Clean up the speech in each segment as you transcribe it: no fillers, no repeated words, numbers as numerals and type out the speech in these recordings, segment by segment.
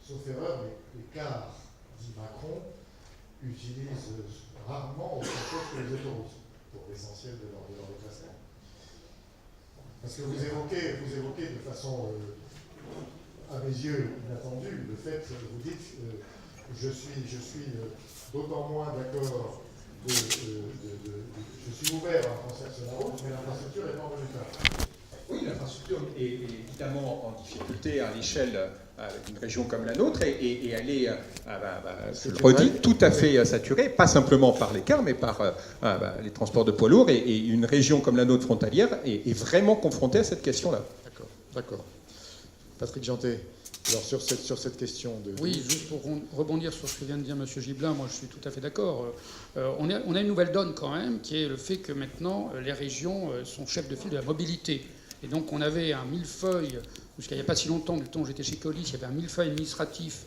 sauf erreur, les cars, dit Macron, utilisent rarement autre chose que les autoroutes pour l'essentiel de leur déplacement. Parce que vous évoquez de façon, à mes yeux, inattendue, le fait, vous dites, je suis d'autant moins d'accord, je suis ouvert à un transfert sur la route, mais l'infrastructure est pas en bon état. Oui, l'infrastructure est évidemment en difficulté à l'échelle d'une région comme la nôtre et elle est, je le redis, tout à fait saturée, pas simplement par les cars, mais par les transports de poids lourds. Et une région comme la nôtre frontalière est vraiment confrontée à cette question-là. D'accord. Patrick Jeantet, alors sur cette question de... Oui, juste pour rebondir sur ce que vient de dire M. Gibelin, moi je suis tout à fait d'accord. On a une nouvelle donne quand même, qui est le fait que maintenant les régions sont chefs de file de la mobilité. Et donc on avait un millefeuille, jusqu'à il n'y a pas si longtemps, du temps où j'étais chez Colis, il y avait un millefeuille administratif.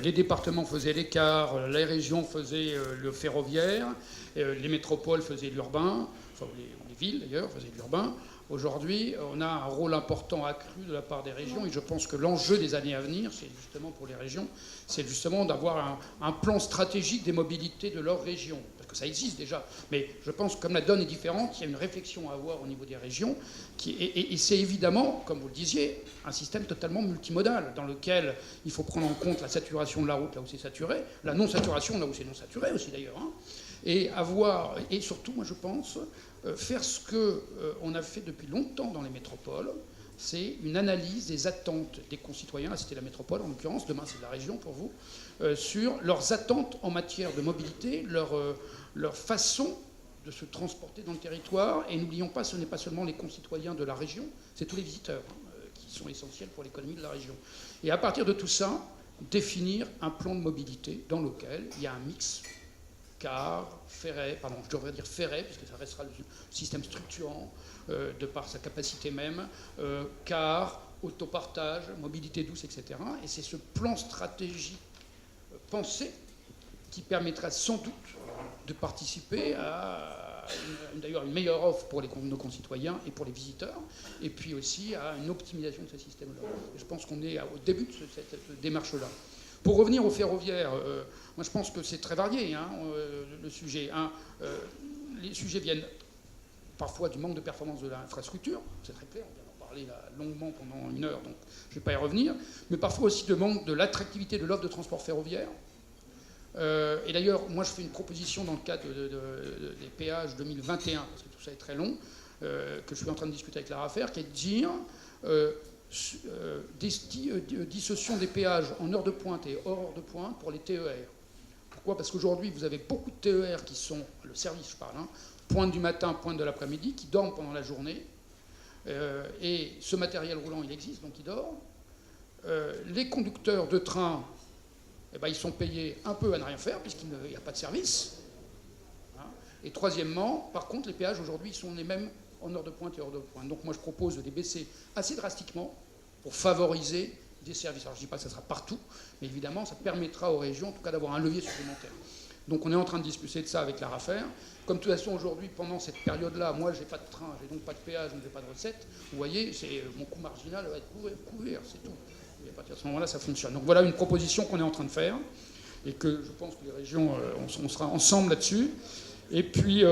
Les départements faisaient les cars, les régions faisaient le ferroviaire, les métropoles faisaient l'urbain, enfin les villes d'ailleurs faisaient l'urbain. Aujourd'hui, on a un rôle important accru de la part des régions et je pense que l'enjeu des années à venir, c'est justement pour les régions, c'est justement d'avoir un plan stratégique des mobilités de leur région. Parce que ça existe déjà, mais je pense que comme la donne est différente, il y a une réflexion à avoir au niveau des régions et c'est évidemment, comme vous le disiez, un système totalement multimodal dans lequel il faut prendre en compte la saturation de la route là où c'est saturé, la non-saturation là où c'est non-saturé aussi d'ailleurs, hein, et surtout, moi je pense, faire ce qu'on a fait depuis longtemps dans les métropoles, c'est une analyse des attentes des concitoyens, là c'était la métropole en l'occurrence, demain c'est la région pour vous, sur leurs attentes en matière de mobilité, leur façon de se transporter dans le territoire. Et n'oublions pas, ce n'est pas seulement les concitoyens de la région, c'est tous les visiteurs qui sont essentiels pour l'économie de la région. Et à partir de tout ça, définir un plan de mobilité dans lequel il y a un mix car, ferret, pardon, je devrais dire ferret, puisque ça restera le système structurant de par sa capacité même, car, autopartage, mobilité douce, etc. Et c'est ce plan stratégique pensé qui permettra sans doute de participer à d'ailleurs une meilleure offre pour nos concitoyens et pour les visiteurs, et puis aussi à une optimisation de ce système-là. Je pense qu'on est au début de cette démarche-là. Pour revenir au ferroviaire, moi je pense que c'est très varié, hein, le sujet. Les sujets viennent parfois du manque de performance de l'infrastructure, c'est très clair, on vient d'en parler là, longuement pendant une heure, donc je ne vais pas y revenir, mais parfois aussi de manque de l'attractivité de l'offre de transport ferroviaire. Et d'ailleurs, moi je fais une proposition dans le cadre des péages 2021, parce que tout ça est très long, que je suis en train de discuter avec la RAFER, qui est de dire... dissociation des péages en heure de pointe et hors heure de pointe pour les TER. Pourquoi ? Parce qu'aujourd'hui, vous avez beaucoup de TER qui sont, le service je parle, hein, pointe du matin, pointe de l'après-midi, qui dorment pendant la journée. Et ce matériel roulant, il existe, donc il dort. Les conducteurs de train, eh ben, ils sont payés un peu à ne rien faire, puisqu'il n'y a pas de service. Hein. Et troisièmement, par contre, les péages aujourd'hui sont les mêmes en heure de pointe et hors de pointe. Donc moi je propose de les baisser assez drastiquement pour favoriser des services. Alors je ne dis pas que ça sera partout, mais évidemment ça permettra aux régions en tout cas d'avoir un levier supplémentaire. Donc on est en train de discuter de ça avec la RAFER. Comme de toute façon aujourd'hui, pendant cette période-là, moi j'ai pas de train, j'ai donc pas de péage, donc j'ai pas de recette. Vous voyez, mon coût marginal va être couvert, c'est tout. Et à partir de ce moment-là, ça fonctionne. Donc voilà une proposition qu'on est en train de faire et que je pense que les régions, on sera ensemble là-dessus. Et puis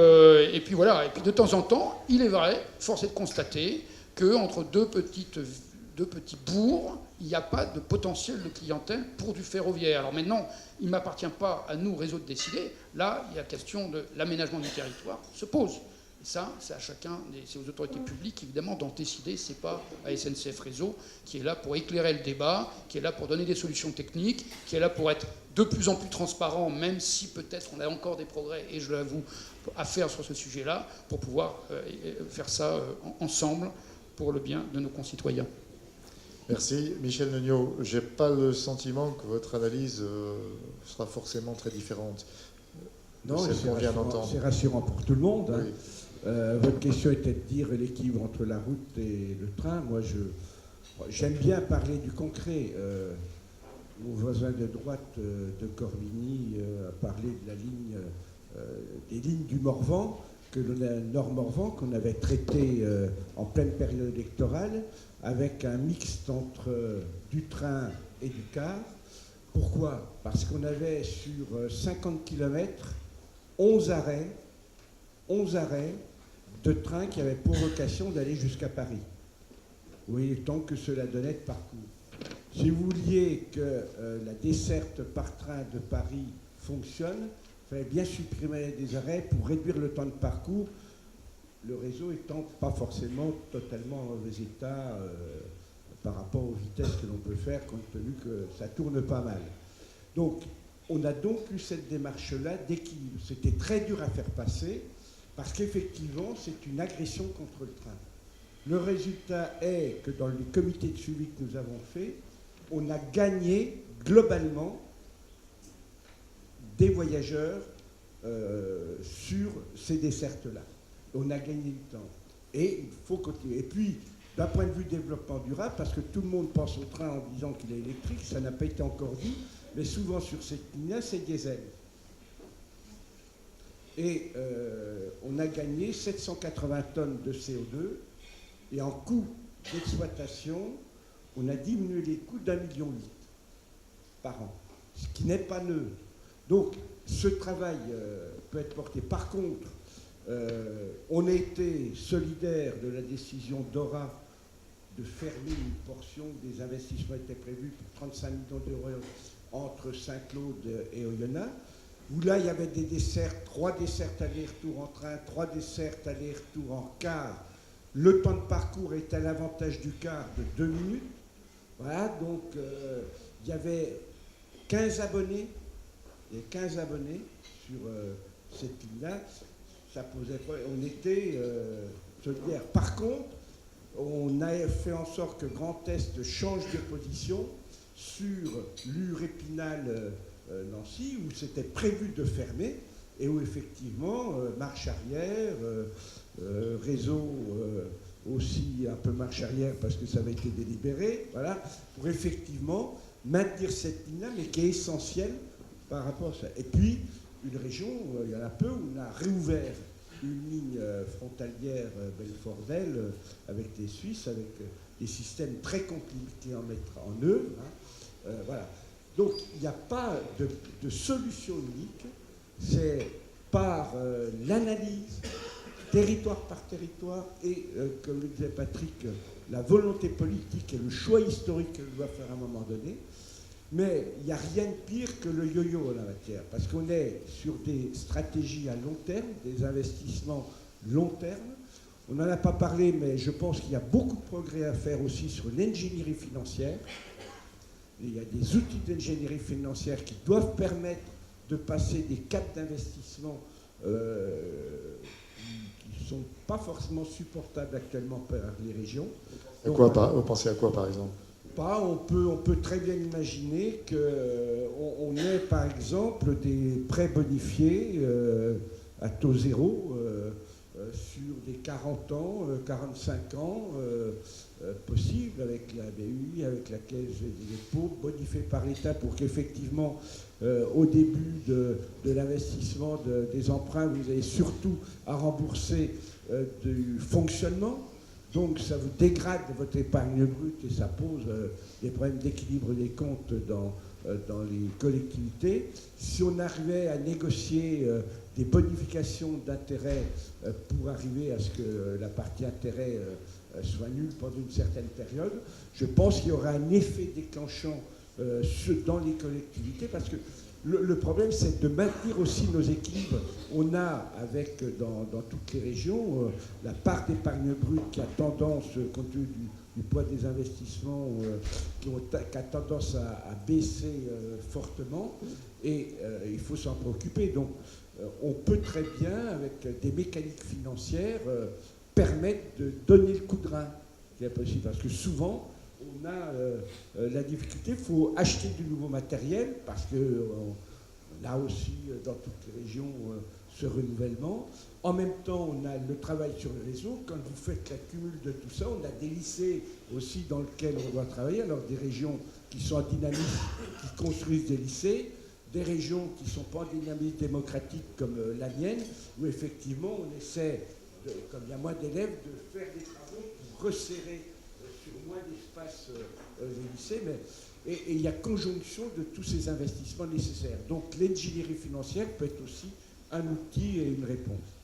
voilà. Et puis de temps en temps, il est vrai, force est de constater qu'entre deux petits bourgs, il n'y a pas de potentiel de clientèle pour du ferroviaire. Alors maintenant, il ne m'appartient pas à nous, réseau, de décider. Là, il y a la question de l'aménagement du territoire se pose. Et ça, c'est à chacun, c'est aux autorités publiques, évidemment, d'en décider. Ce n'est pas à SNCF Réseau, qui est là pour éclairer le débat, qui est là pour donner des solutions techniques, qui est là pour être de plus en plus transparent, même si peut-être on a encore des progrès, et je l'avoue, à faire sur ce sujet-là, pour pouvoir faire ça ensemble pour le bien de nos concitoyens. Merci. Michel Neugnot, je n'ai pas le sentiment que votre analyse sera forcément très différente. Non, c'est rassurant pour tout le monde. Hein. Oui. Votre question était de dire l'équilibre entre la route et le train. Moi, j'aime bien parler du concret. Mon voisin de droite de Corbigny a parlé de la ligne, des lignes du Morvan, Nord-Morvan, qu'on avait traité en pleine période électorale, avec un mixte entre du train et du car. Pourquoi? Parce qu'on avait sur 50 km 11 arrêts de trains qui avaient pour vocation d'aller jusqu'à Paris. Vous voyez le temps que cela donnait de parcours. Si vous vouliez que la desserte par train de Paris fonctionne, il fallait bien supprimer des arrêts pour réduire le temps de parcours, le réseau étant pas forcément totalement en mauvais état par rapport aux vitesses que l'on peut faire, compte tenu que ça tourne pas mal. Donc, on a donc eu cette démarche-là d'équilibre. C'était très dur à faire passer, parce qu'effectivement, c'est une agression contre le train. Le résultat est que dans les comités de suivi que nous avons faits, on a gagné globalement des voyageurs sur ces dessertes-là. On a gagné du temps. Et il faut continuer. Et puis, d'un point de vue développement durable, parce que tout le monde pense au train en disant qu'il est électrique, ça n'a pas été encore dit, mais souvent sur cette ligne-là, c'est diesel. Et on a gagné 780 tonnes de CO2, et en coût d'exploitation, on a diminué les coûts d'1,8 million par an, ce qui n'est pas neutre. Donc, ce travail peut être porté. Par contre, on a été solidaire de la décision d'Ora de fermer une portion des investissements qui étaient prévus pour 35 millions d'euros entre Saint-Claude et Oyonnax, où là, il y avait des dessertes, 3 dessertes aller-retour en train, 3 dessertes aller-retour en car. Le temps de parcours était à l'avantage du car de 2 minutes. Voilà, donc il y avait 15 abonnés. Il y a 15 abonnés sur cette ligne-là. Ça posait pas. On était solidaires. Par contre, on a fait en sorte que Grand Est change de position sur l'Ur Épinal Nancy, où c'était prévu de fermer, et où effectivement, marche arrière, réseau aussi un peu marche arrière parce que ça avait été délibéré, voilà, pour effectivement maintenir cette ligne-là, mais qui est essentielle par rapport à ça. Et puis, une région, il y en a peu, où on a réouvert une ligne frontalière Belfort-Vesle avec les Suisses, avec des systèmes très compliqués à mettre en œuvre. Hein. Voilà. Donc, il n'y a pas de solution unique, c'est par l'analyse, territoire par territoire, et, comme le disait Patrick, la volonté politique et le choix historique qu'elle doit faire à un moment donné. Mais il n'y a rien de pire que le yo-yo en la matière, parce qu'on est sur des stratégies à long terme, des investissements long terme. On n'en a pas parlé, mais je pense qu'il y a beaucoup de progrès à faire aussi sur l'ingénierie financière. Il y a des outils d'ingénierie financière qui doivent permettre de passer des caps d'investissement qui ne sont pas forcément supportables actuellement par les régions. Vous pensez à quoi, par exemple? On peut très bien imaginer qu'on ait, par exemple, des prêts bonifiés à taux zéro sur des 40 ans, 45 ans possibles, avec la BUI, avec la Caisse des dépôts, bonifiés par l'État pour qu'effectivement, au début de l'investissement des emprunts, vous avez surtout à rembourser du fonctionnement. Donc ça vous dégrade votre épargne brute et ça pose des problèmes d'équilibre des comptes dans les collectivités. Si on arrivait à négocier des bonifications d'intérêt pour arriver à ce que la partie intérêt soit nulle pendant une certaine période, je pense qu'il y aura un effet déclenchant dans les collectivités, parce que le problème, c'est de maintenir aussi nos équilibres. On a, dans toutes les régions, la part d'épargne brute qui a tendance, compte tenu du poids des investissements, qui a tendance à baisser fortement, et il faut s'en préoccuper. Donc, on peut très bien, avec des mécaniques financières, permettre de donner le coup de rein, qui est possible, parce que souvent, on a la difficulté, il faut acheter du nouveau matériel, parce qu'on a aussi dans toutes les régions ce renouvellement. En même temps, on a le travail sur le réseau. Quand vous faites l'accumul de tout ça, on a des lycées aussi dans lesquels on doit travailler. Alors des régions qui sont en dynamisme, qui construisent des lycées, des régions qui ne sont pas en dynamisme démocratique comme la mienne, où effectivement on essaie, comme il y a moins d'élèves, de faire des travaux pour resserrer sur moins d'espace les lycées. Et il y a conjonction de tous ces investissements nécessaires. Donc l'ingénierie financière peut être aussi un outil et une réponse.